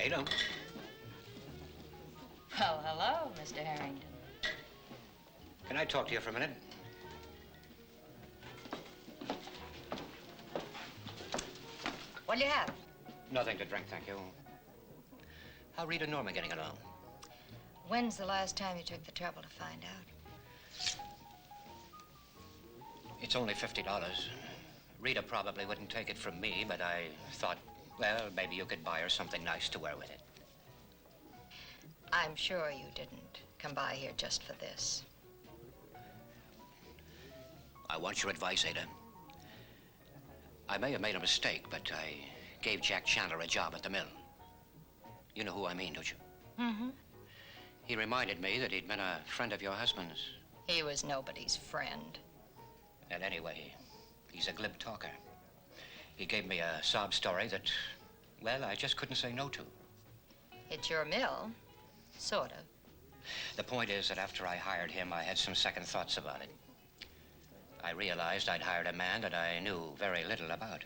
Ada. Well, hello, Mr. Harrington. Can I talk to you for a minute? What'll you have? Nothing to drink, thank you. How Rita Norman getting along? When's the last time you took the trouble to find out? It's only $50. Rita probably wouldn't take it from me, but I thought, well, maybe you could buy her something nice to wear with it. I'm sure you didn't come by here just for this. I want your advice, Ada. I may have made a mistake, but I gave Jack Chandler a job at the mill. You know who I mean, don't you? Mm-hmm. He reminded me that he'd been a friend of your husband's. He was nobody's friend. And anyway, he's a glib talker. He gave me a sob story that, well, I just couldn't say no to. It's your mill, sort of. The point is that after I hired him, I had some second thoughts about it. I realized I'd hired a man that I knew very little about.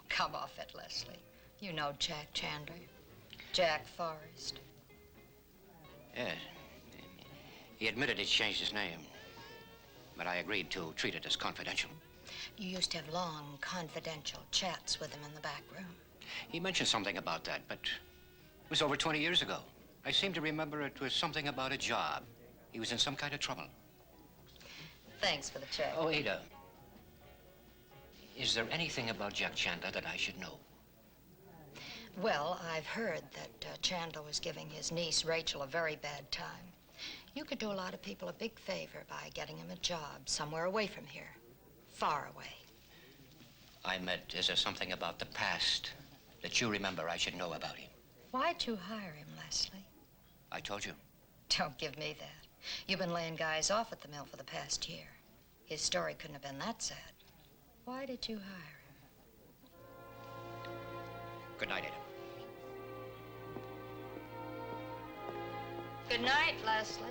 Come off it, Leslie. You know Jack Chandler. Jack Forrest. Yes. He admitted he'd changed his name. But I agreed to treat it as confidential. You used to have long, confidential chats with him in the back room. He mentioned something about that, but it was over 20 years ago. I seem to remember it was something about a job. He was in some kind of trouble. Thanks for the check. Oh, Ada. Is there anything about Jack Chandler that I should know? Well, I've heard that Chandler was giving his niece, Rachel, a very bad time. You could do a lot of people a big favor by getting him a job somewhere away from here. Far away. I meant, is there something about the past that you remember I should know about him? Why'd you hire him, Leslie? I told you. Don't give me that. You've been laying guys off at the mill for the past year. His story couldn't have been that sad. Why did you hire him? Good night, Ada. Good night, Leslie.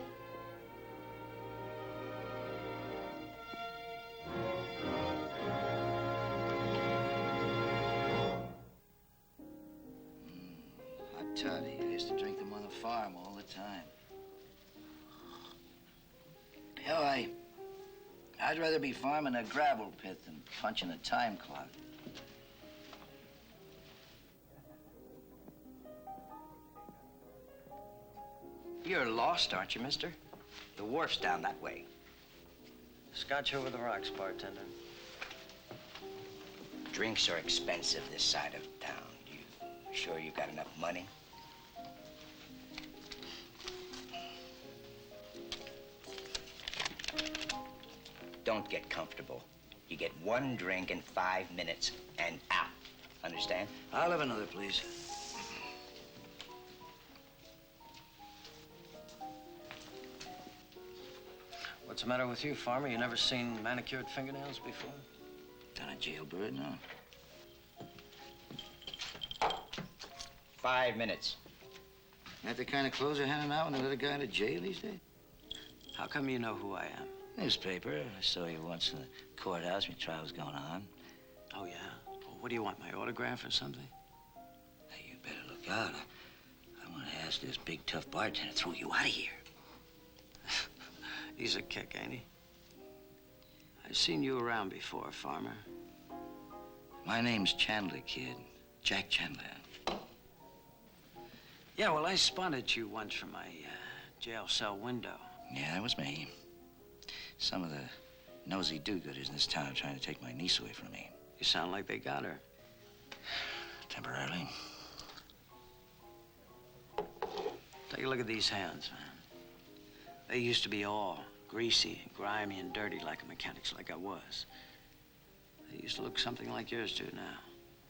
Hot toddy. I used to drink them on the farm all the time. Hell, I'd rather be farming a gravel pit than punching a time clock. You're lost, aren't you, mister? The wharf's down that way. Scotch over the rocks, bartender. Drinks are expensive this side of town. You sure you've got enough money? Don't get comfortable. You get one drink in 5 minutes and out. Understand? I'll have another, please. What's the matter with you, farmer? You never seen manicured fingernails before? Done a jailbird, no. 5 minutes. That the kind of clothes they're handing out when they let a guy to jail these days? How come you know who I am? Newspaper. I saw you once in the courthouse when your trial was going on. Oh, yeah? Well, what do you want, my autograph or something? Hey, you better look out. I want to ask this big, tough bartender to throw you out of here. He's a kick, ain't he? I've seen you around before, farmer. My name's Chandler, kid. Jack Chandler. Yeah, well, I spotted you once from my jail cell window. Yeah, that was me. Some of the nosy do-gooders in this town are trying to take my niece away from me. You sound like they got her. Temporarily. Take a look at these hands, man. They used to be all greasy, grimy, and dirty like a mechanic's, like I was. They used to look something like yours do now.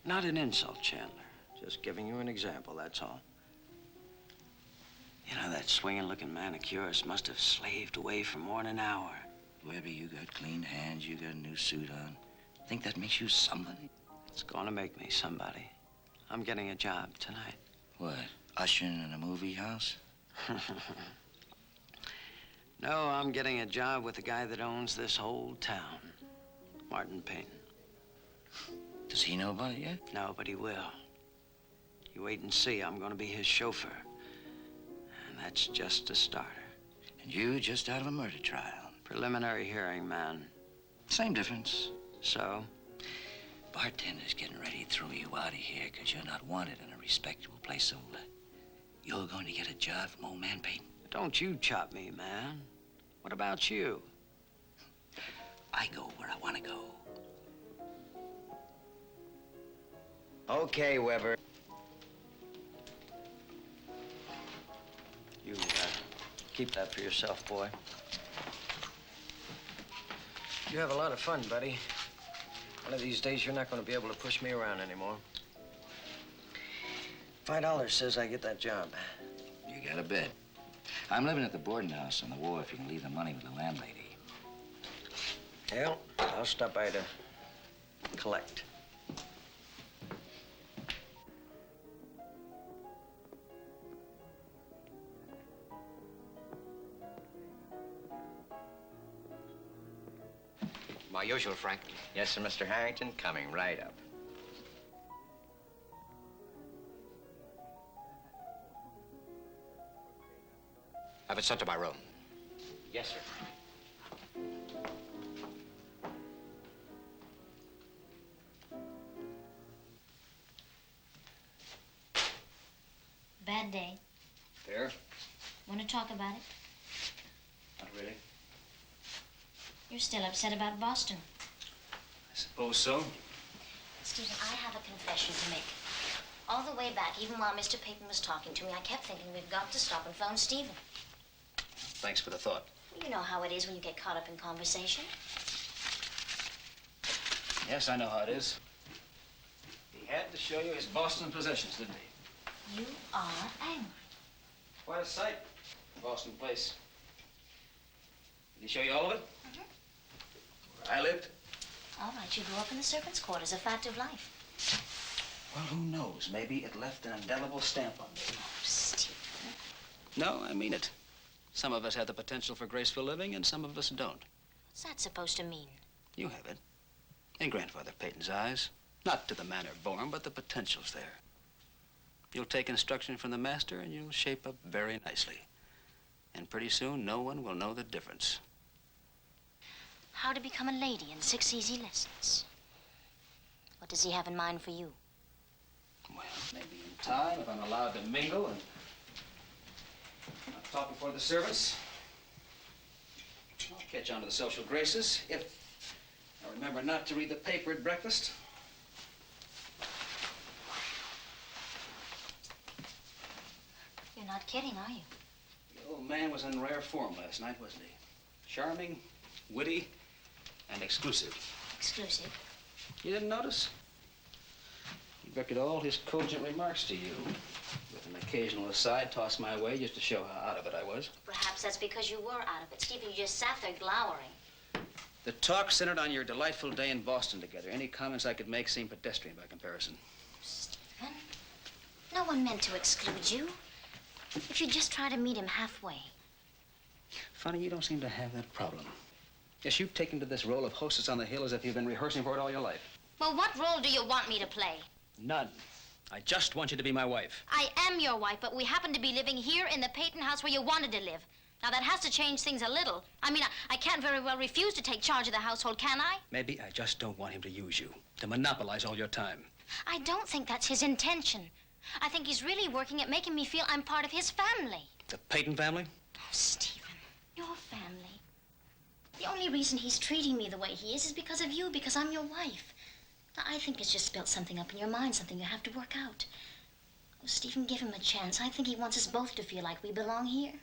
Not an insult, Chandler. Just giving you an example, that's all. You know, that swinging-looking manicurist must have slaved away for more than an hour. Webby, you got clean hands, you got a new suit on. Think that makes you somebody? It's gonna make me somebody. I'm getting a job tonight. What, ushering in a movie house? No, I'm getting a job with the guy that owns this whole town, Martin Peyton. Does he know about it yet? No, but he will. You wait and see. I'm going to be his chauffeur. And that's just a starter. And you just out of a murder trial. Preliminary hearing, man. Same difference. So? Bartender's getting ready to throw you out of here because you're not wanted in a respectable place. So you're going to get a job from old man Peyton. Don't you chop me, man. What about you? I go where I want to go. Okay, Weber. You keep that for yourself, boy. You have a lot of fun, buddy. One of these days, you're not going to be able to push me around anymore. $5 says I get that job. You got a bet. I'm living at the boarding house on the wharf. You can leave the money with the landlady. Hell, I'll stop by to collect. My usual, Frank. Yes, sir, Mr. Harrington. Coming right up. Have it sent to my room. Yes, sir. Bad day. There? Want to talk about it? Not really. You're still upset about Boston. I suppose so. Stephen, I have a confession to make. All the way back, even while Mr. Peyton was talking to me, I kept thinking we've got to stop and phone Stephen. Thanks for the thought. You know how it is when you get caught up in conversation. Yes, I know how it is. He had to show you his Boston possessions, didn't he? You are angry. Quite a sight. Boston place. Did he show you all of it? Where I lived? All right, you grew up in the servants' quarters, a fact of life. Well, who knows? Maybe it left an indelible stamp on me. Oh, Stephen. No, I mean it. Some of us have the potential for graceful living, and some of us don't. What's that supposed to mean? You have it. In Grandfather Peyton's eyes. Not to the manner born, but the potential's there. You'll take instruction from the master, and you'll shape up very nicely. And pretty soon, no one will know the difference. How to become a lady in 6 easy lessons. What does he have in mind for you? Well, maybe in time, if I'm allowed to mingle and not talk before the servants. I'll catch on to the social graces if I remember not to read the paper at breakfast. You're not kidding, are you? The old man was in rare form last night, wasn't he? Charming, witty, and exclusive. Exclusive. You didn't notice? He directed all his cogent remarks to you, with an occasional aside tossed my way just to show how out of it I was. Perhaps that's because you were out of it. Stephen, you just sat there glowering. The talk centered on your delightful day in Boston together. Any comments I could make seemed pedestrian by comparison. Stephen, no one meant to exclude you. If you just try to meet him halfway. Funny, you don't seem to have that problem. Yes, you've taken to this role of hostess on the hill as if you've been rehearsing for it all your life. Well, what role do you want me to play? None. I just want you to be my wife. I am your wife, but we happen to be living here in the Peyton house where you wanted to live. Now, that has to change things a little. I mean, I can't very well refuse to take charge of the household, can I? Maybe I just don't want him to use you, to monopolize all your time. I don't think that's his intention. I think he's really working at making me feel I'm part of his family. The Peyton family? Oh, Stephen, your family. The only reason he's treating me the way he is because of you, because I'm your wife. Now, I think it's just built something up in your mind, something you have to work out. Oh, Stephen, give him a chance. I think he wants us both to feel like we belong here.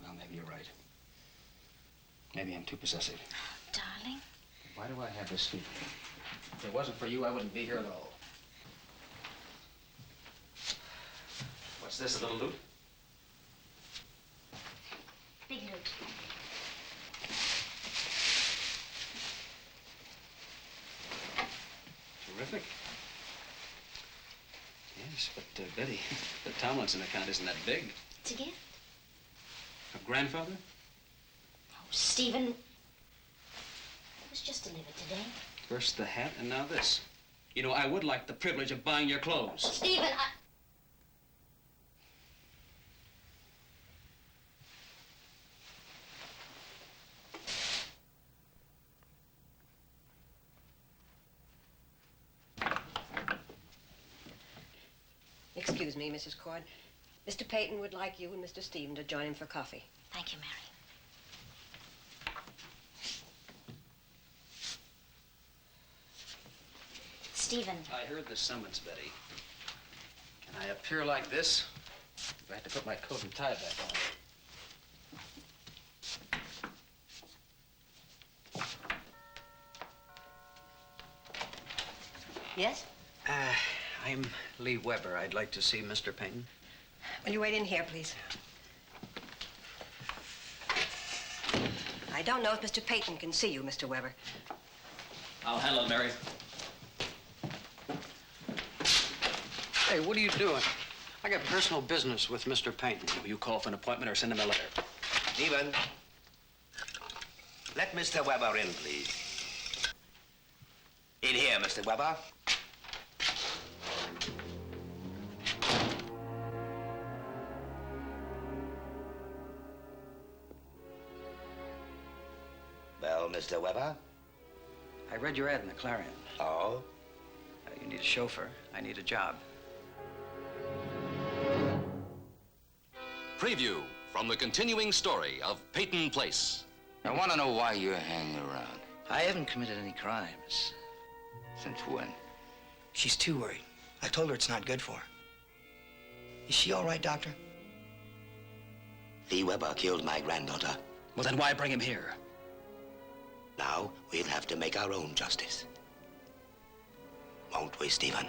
Well, maybe you're right. Maybe I'm too possessive. Oh, darling. Why do I have this feeling? If it wasn't for you, I wouldn't be here at all. What's this, a little loot? Big loot. Terrific. Yes, but Betty, the Tomlinson account isn't that big. It's a gift. Her grandfather? Oh, Stephen. It was just delivered today. First the hat, and now this. You know, I would like the privilege of buying your clothes. Stephen, Excuse me, Mrs. Cord. Mr. Peyton would like you and Mr. Stephen to join him for coffee. Thank you, Mary. Stephen. I heard the summons, Betty. Can I appear like this? I have to put my coat and tie back on. Yes? I'm Lee Weber. I'd like to see Mr. Peyton. Will you wait in here, please? I don't know if Mr. Peyton can see you, Mr. Weber. I'll handle it, Mary. Hey, what are you doing? I got personal business with Mr. Peyton. Will you call for an appointment or send him a letter? Stephen, let Mr. Weber in, please. In here, Mr. Weber. Well, Mr. Weber? I read your ad in the Clarion. Oh? You need a chauffeur. I need a job. Preview from the continuing story of Peyton Place. I want to know why you're hanging around. I haven't committed any crimes. Since when? She's too worried. I told her it's not good for her. Is she all right, Doctor? Lee Weber killed my granddaughter. Well, then why bring him here? Now we'll have to make our own justice. Won't we, Stephen?